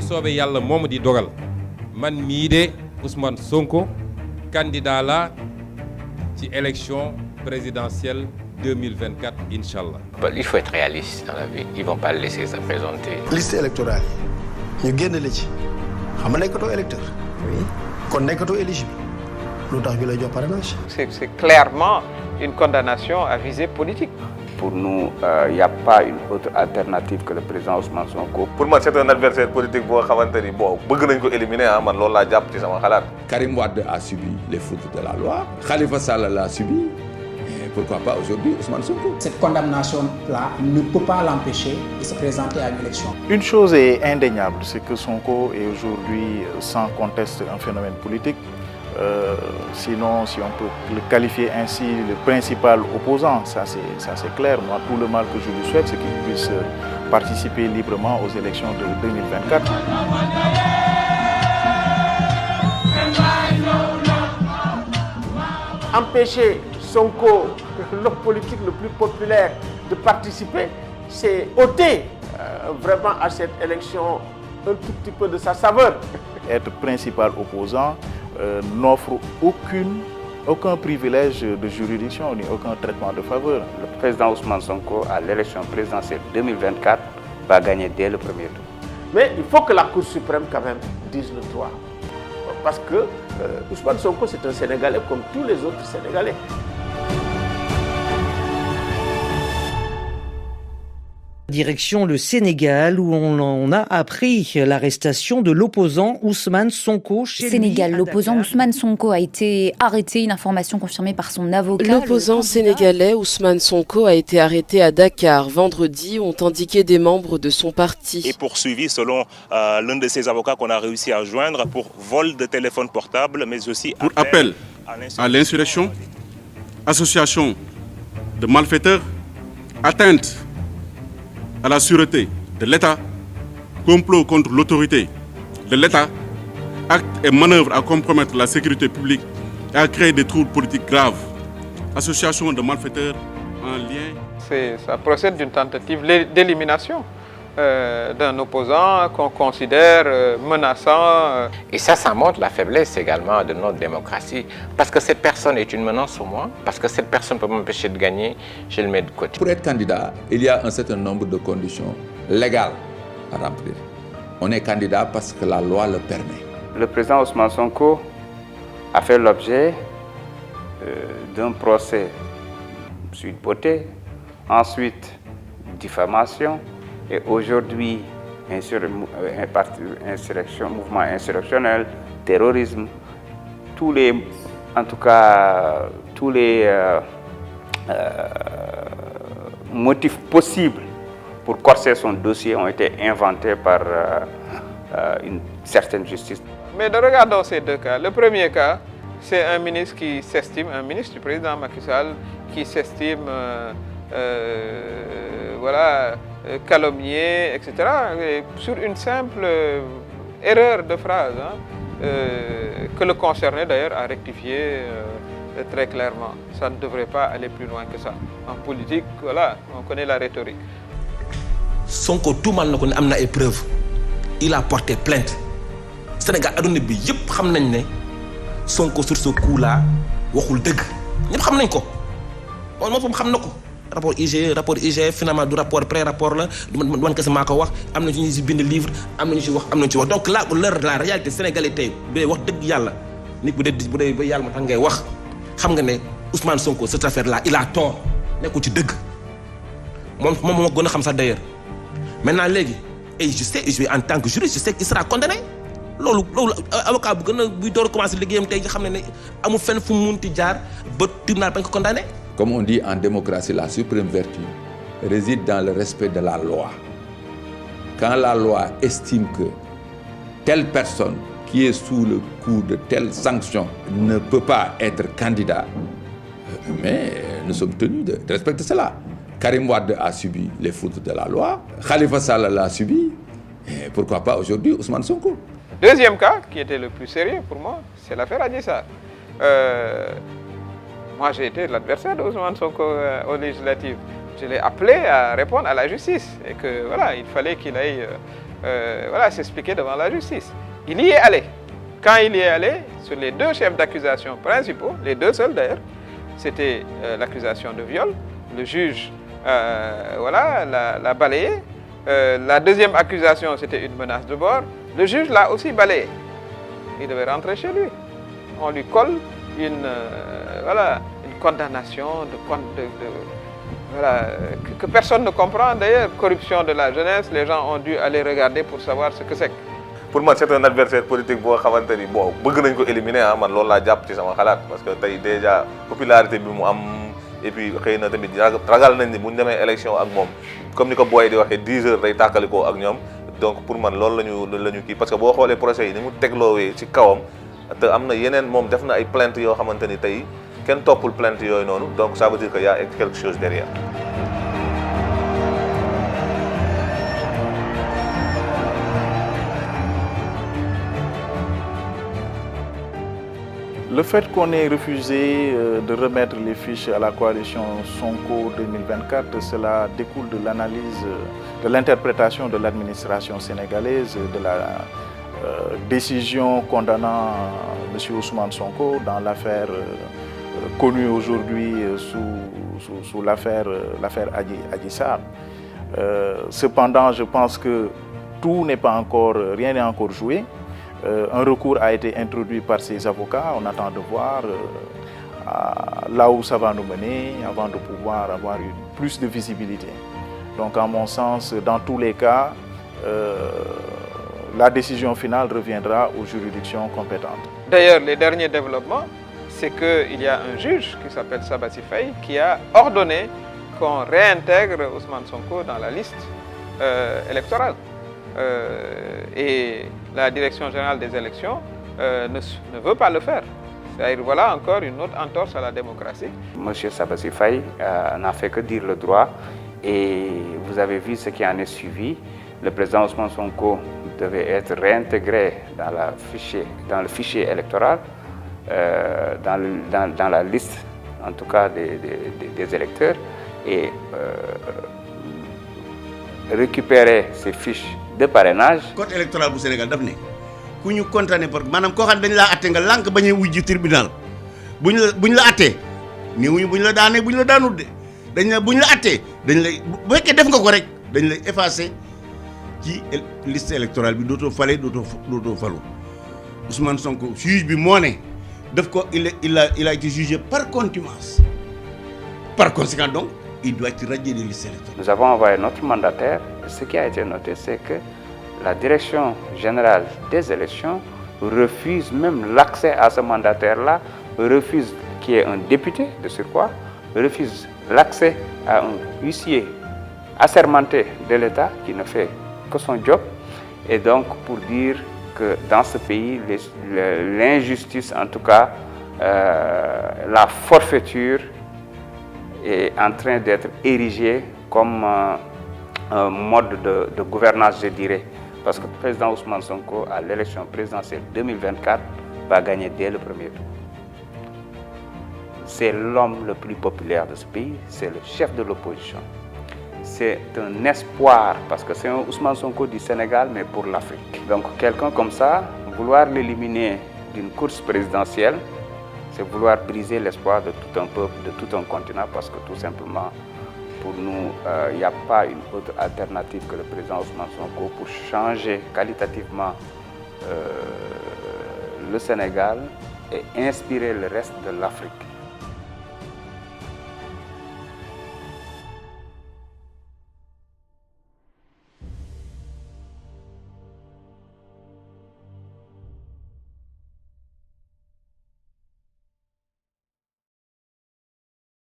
soobee yàlla moomu di dogal man mii de Ousmane Sonko candidat la ci élection présidentielle 2024 inchallah. Il faut être réaliste dans la vie. Ils vont pas le laisser se présenter. Liste électorale yi ñu génn la ci xam nga nekkatoo électeur. Oui. Kon nekkatoo éligible. Lu tax ñu lay jox parrainage. C'est clairement une condamnation à visée politique. Pour nous, il n'y a pas une autre alternative que le président Ousmane Sonko. Pour moi, c'est un adversaire politique qui veut éliminer. Karim Wade a subi les fautes de la loi. Khalifa Sall l'a subi. Et pourquoi pas aujourd'hui Ousmane Sonko. Cette condamnation-là ne peut pas l'empêcher de se présenter à une élection. Une chose est indéniable, c'est que Sonko est aujourd'hui sans conteste un phénomène politique. Sinon, si on peut le qualifier ainsi, le principal opposant, ça c'est clair. Moi, tout le mal que je lui souhaite, c'est qu'il puisse participer librement aux élections de 2024. Empêcher Sonko, l'homme politique le plus populaire, de participer, c'est ôter vraiment à cette élection un tout petit peu de sa saveur. Être principal opposant n'offre aucun privilège de juridiction ni aucun traitement de faveur. Le président Ousmane Sonko, à l'élection présidentielle 2024, va gagner dès le premier tour. Mais il faut que la Cour suprême quand même dise le droit. Parce que Ousmane Sonko, c'est un Sénégalais comme tous les autres Sénégalais. Direction le Sénégal où on a appris l'arrestation de l'opposant Ousmane Sonko. Sénégal, l'opposant Ousmane Sonko a été arrêté, une information confirmée par son avocat. L'opposant sénégalais Ousmane Sonko a été arrêté à Dakar vendredi, ont indiqué des membres de son parti. Et poursuivi selon l'un de ses avocats qu'on a réussi à joindre pour vol de téléphone portable, mais aussi pour appel à l'insurrection, association de malfaiteurs, atteinte à la sûreté de l'État, complot contre l'autorité de l'État, actes et manœuvres à compromettre la sécurité publique et à créer des troubles politiques graves, association de malfaiteurs en lien. Ça procède d'une tentative d'élimination d'un opposant qu'on considère menaçant. Et ça montre la faiblesse également de notre démocratie. Parce que cette personne est une menace pour moi, parce que cette personne peut m'empêcher de gagner, je le mets de côté. Pour être candidat, il y a un certain nombre de conditions légales à remplir. On est candidat parce que la loi le permet. Le président Ousmane Sonko a fait l'objet d'un procès suite beauté, ensuite diffamation, et aujourd'hui, mouvement insurrectionnel, terrorisme, tous les motifs possibles pour corser son dossier ont été inventés par une certaine justice. Mais regardons ces deux cas. Le premier cas, c'est un ministre qui s'estime, un ministre du président Macky Sall, qui s'estime calomnié, etc. Et sur une simple erreur de phrase, que le concerné d'ailleurs a rectifié très clairement. Ça ne devrait pas aller plus loin que ça. En politique, voilà, on connaît la rhétorique. Sonko tout mal na ko ne am na ay preuves. Il a porté plainte. Sénégal aduna bi yépp xam nañ ne Sonko sur ce coup là waxul dëgg. ñëpp xam nañ ko. moom xam na ko. rapport IGE finalement du rapport pré-rapport la man kese maa ko wax am na ñu ci bind livre am na ñu ci wax am na ñu ci wax donc là la réalité sénégalaise tey bu dee wax dëgg yàlla nit bu dee ba yàlla ma tax ngay wax xam nga ne Ousmane Sonko cette affaire là il a tort nekkul ci dëgg moom moo gën a xam sax d'ailleurs maintenant léegi et je sais en tant que juriste je sais qu'il sera condamné loolu avocat bu gën a buy door a commencé liggéeyam tey nga xam ne amul fenn fu mu munti jaar ba tribunal bañ ko condamné. Comme on dit en démocratie, la suprême vertu réside dans le respect de la loi. Quand la loi estime que telle personne qui est sous le coup de telle sanction ne peut pas être candidat, mais nous sommes tenus de respecter cela. Karim Wade a subi les fautes de la loi, Khalifa Sall l'a subi, et pourquoi pas aujourd'hui Ousmane Sonko. Deuxième cas, qui était le plus sérieux pour moi, c'est l'affaire Adji Sarr. Moi, j'ai été l'adversaire de Ousmane Sonko aux législatives. Je l'ai appelé à répondre à la justice et que voilà, il fallait qu'il aille voilà, s'expliquer devant la justice. Il y est allé. Quand il y est allé, sur les 2 chefs d'accusation principaux, les 2 seuls d'ailleurs, c'était l'accusation de viol. Le juge voilà, l'a balayé. La deuxième accusation, c'était une menace de mort. Le juge l'a aussi balayé. Il devait rentrer chez lui. On lui colle voilà, une condamnation voilà, que personne ne comprend. D'ailleurs, corruption de la jeunesse, les gens ont dû aller regarder pour savoir ce que c'est. Pour moi, c'est un adversaire politique boo xamante ni bon bëgg nañ ko éliminer ah man loolu laa jàpp ci sama xalaat parce que tey déjà popularité bi mu am et puis xëy na tamit ragal nañ ni bu ñu demee élection ak moom comme ni ko booy di waxee 10 heures day tàkkalikoo ak ñoom donc pour man loolu la ñu kii parce que boo xoolee procès yi ni mu tegloowee ci kawam te am na yeneen moom def na ay plainte yoo xamante ni tey kenn toppul plainte yooyu noonu donc ça veut dire que y a quelque chose derrière. Le fait qu'on ait refusé de remettre les fiches à la coalition Sonko 2024, cela découle de l'analyse, de l'interprétation de l'administration sénégalaise, de la décision condamnant M. Ousmane Sonko dans l'affaire connue aujourd'hui sous l'affaire Adji Sarr. Cependant, je pense que rien n'est encore joué. Un recours a été introduit par ses avocats. On attend de voir là où ça va nous mener avant de pouvoir avoir plus de visibilité. Donc, à mon sens, dans tous les cas, la décision finale reviendra aux juridictions compétentes. D'ailleurs, les derniers développements, c'est qu'il y a un juge qui s'appelle Sabassi Faye qui a ordonné qu'on réintègre Ousmane Sonko dans la liste électorale. Et la Direction générale des élections ne veut pas le faire. C'est-à-dire, voilà encore une autre entorse à la démocratie. Monsieur Sabassi Faye n'a fait que dire le droit et vous avez vu ce qui en est suivi. Le président Ousmane Sonko devait être réintégré dans le fichier électoral, dans la liste en tout cas des électeurs et récupérer ces fiches de parrainage. Code électoral du Sénégal daf ne ku ñu condamné par maanaam koo xam dañ laa atte nga lànk bañ a wujji tribunal buñ la attee néewuñu buñ la daanee buñ la daanul de dañ la buñ la attee dañ lay bu fekkee def nga ko rek dañ lay effacer ci liste électorale bi dootoo fale dootoo falu Ousmane Sonko juge bi moo ne daf ko il a été jugé par contumace. Par conséquent donc il doit être radié des listes électorales. Nous avons envoyé notre mandataire. Ce qui a été noté, c'est que la Direction générale des élections refuse même l'accès à ce mandataire-là, refuse qu'il y ait un député de surcroît, refuse l'accès à un huissier assermenté de l'État qui ne fait que son job. Et donc, pour dire que dans ce pays, l'injustice, en tout cas, la forfaiture, est en train d'être érigé comme un mode de gouvernance, je dirais. Parce que le président Ousmane Sonko, à l'élection présidentielle 2024, va gagner dès le premier tour. C'est l'homme le plus populaire de ce pays, c'est le chef de l'opposition. C'est un espoir, parce que c'est un Ousmane Sonko du Sénégal, mais pour l'Afrique. Donc quelqu'un comme ça, vouloir l'éliminer d'une course présidentielle, c'est vouloir briser l'espoir de tout un peuple, de tout un continent, parce que tout simplement, pour nous, il n'y a pas une autre alternative que le président Ousmane Sonko pour changer qualitativement le Sénégal et inspirer le reste de l'Afrique.